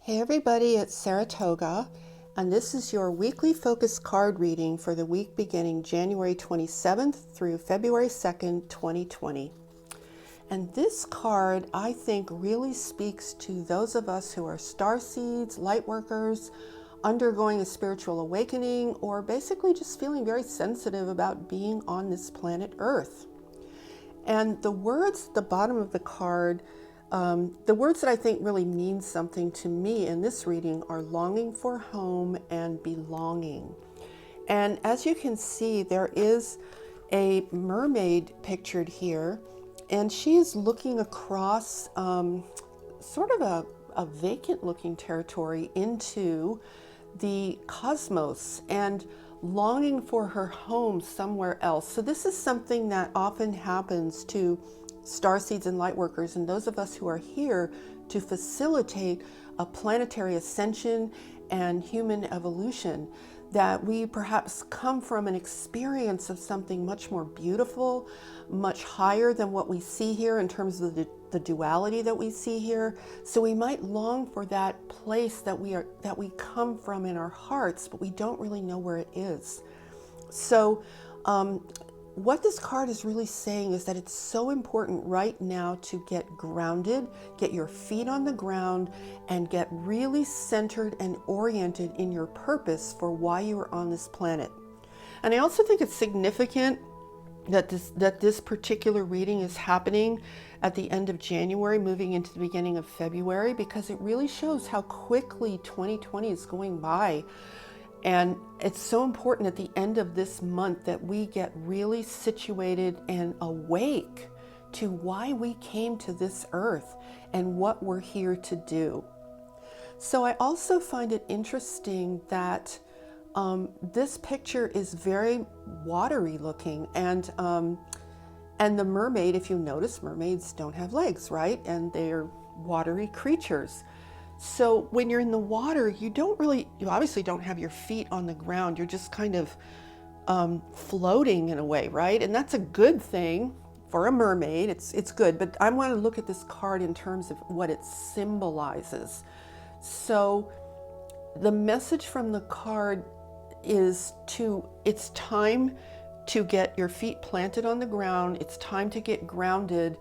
Hey everybody, it's Saratoga, and this is your weekly focus card reading for the week beginning January 27th through February 2nd, 2020. And this card, I think, really speaks to those of us who are starseeds, lightworkers, undergoing a spiritual awakening, or basically just feeling very sensitive about being on this planet Earth. And the words at the bottom of the card, the words that I think really mean something to me in this reading are longing for home and belonging. And as you can see, there is a mermaid pictured here, and she is looking across sort of a vacant looking territory into the cosmos and longing for her home somewhere else. So this is something that often happens to starseeds and lightworkers and those of us who are here to facilitate a planetary ascension and human evolution, that we perhaps come from an experience of something much more beautiful, much higher than what we see here in terms of the duality that we see here. So we might long for that place that we come from in our hearts, but we don't really know where it is. So what this card is really saying is that it's so important right now to get grounded, get your feet on the ground, and get really centered and oriented in your purpose for why you are on this planet. And I also think it's significant that this particular reading is happening at the end of January, moving into the beginning of February, because it really shows how quickly 2020 is going by. And it's so important at the end of this month that we get really situated and awake to why we came to this earth and what we're here to do. So I also find it interesting that this picture is very watery looking, and the mermaid, if you notice, mermaids don't have legs, right? And they're watery creatures. So when you're in the water, you obviously don't have your feet on the ground. You're just kind of floating in a way, right? And that's a good thing for a mermaid. It's good, but I want to look at this card in terms of what it symbolizes. So the message from the card is it's time to get your feet planted on the ground. It's time to get grounded.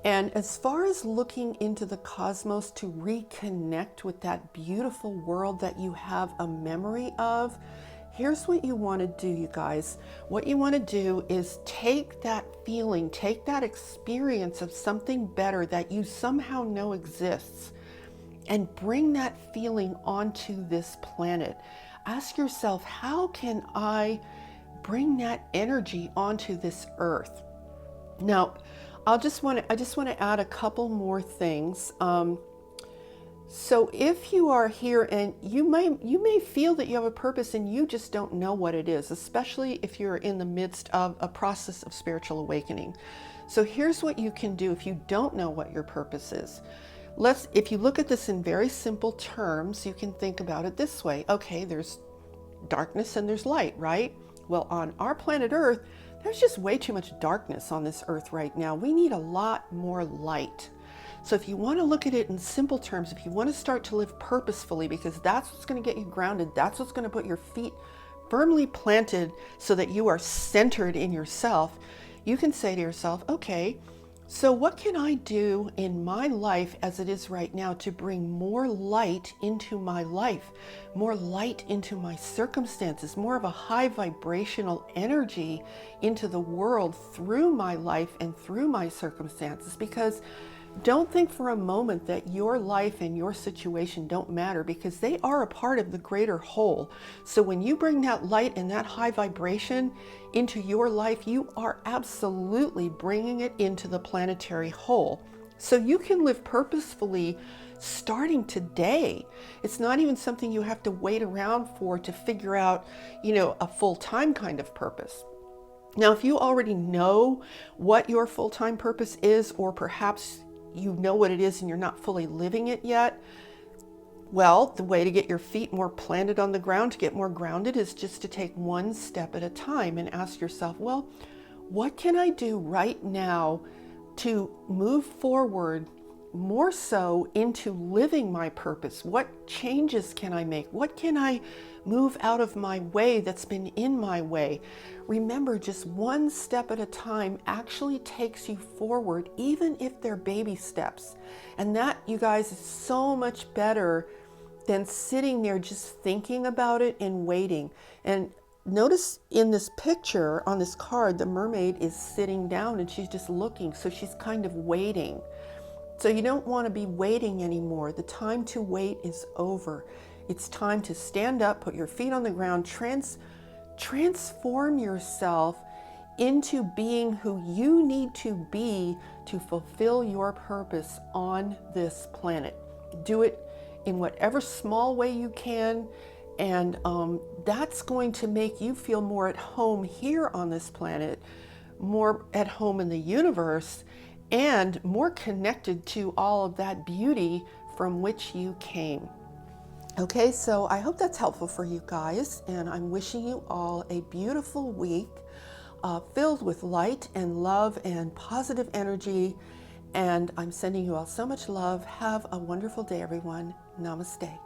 And as far as looking into the cosmos to reconnect with that beautiful world that you have a memory of, here's what you want to do, you guys. What you want to do is take that feeling, take that experience of something better that you somehow know exists, and bring that feeling onto this planet. Ask yourself, how can I bring that energy onto this earth? Now, I just want to add a couple more things. So if you are here and you may feel that you have a purpose and you just don't know what it is, especially if you're in the midst of a process of spiritual awakening. So here's what you can do if you don't know what your purpose is. If you look at this in very simple terms, you can think about it this way. Okay, there's darkness and there's light, right? Well, on our planet Earth, there's just way too much darkness on this earth right now. We need a lot more light. So if you want to look at it in simple terms, if you want to start to live purposefully, because that's what's going to get you grounded, that's what's going to put your feet firmly planted so that you are centered in yourself, you can say to yourself, okay, so what can I do in my life as it is right now to bring more light into my life, more light into my circumstances, more of a high vibrational energy into the world through my life and through my circumstances? Because don't think for a moment that your life and your situation don't matter, because they are a part of the greater whole. So when you bring that light and that high vibration into your life, you are absolutely bringing it into the planetary whole. So you can live purposefully starting today. It's not even something you have to wait around for to figure out, a full-time kind of purpose. Now, if you already know what your full-time purpose is, or perhaps you know what it is and you're not fully living it yet, well, the way to get your feet more planted on the ground, to get more grounded, is just to take one step at a time and ask yourself, well, what can I do right now to move forward more so into living my purpose. What changes can I make? What can I move out of my way that's been in my way? Remember, just one step at a time actually takes you forward, even if they're baby steps. And that, you guys, is so much better than sitting there just thinking about it and waiting. And notice in this picture on this card, the mermaid is sitting down and she's just looking. So she's kind of waiting. So you don't want to be waiting anymore. The time to wait is over. It's time to stand up, put your feet on the ground, transform yourself into being who you need to be to fulfill your purpose on this planet. Do it in whatever small way you can, and that's going to make you feel more at home here on this planet, more at home in the universe, and more connected to all of that beauty from which you came. Okay, so I hope that's helpful for you guys, and I'm wishing you all a beautiful week filled with light and love and positive energy, and I'm sending you all so much love. Have a wonderful day, everyone. Namaste.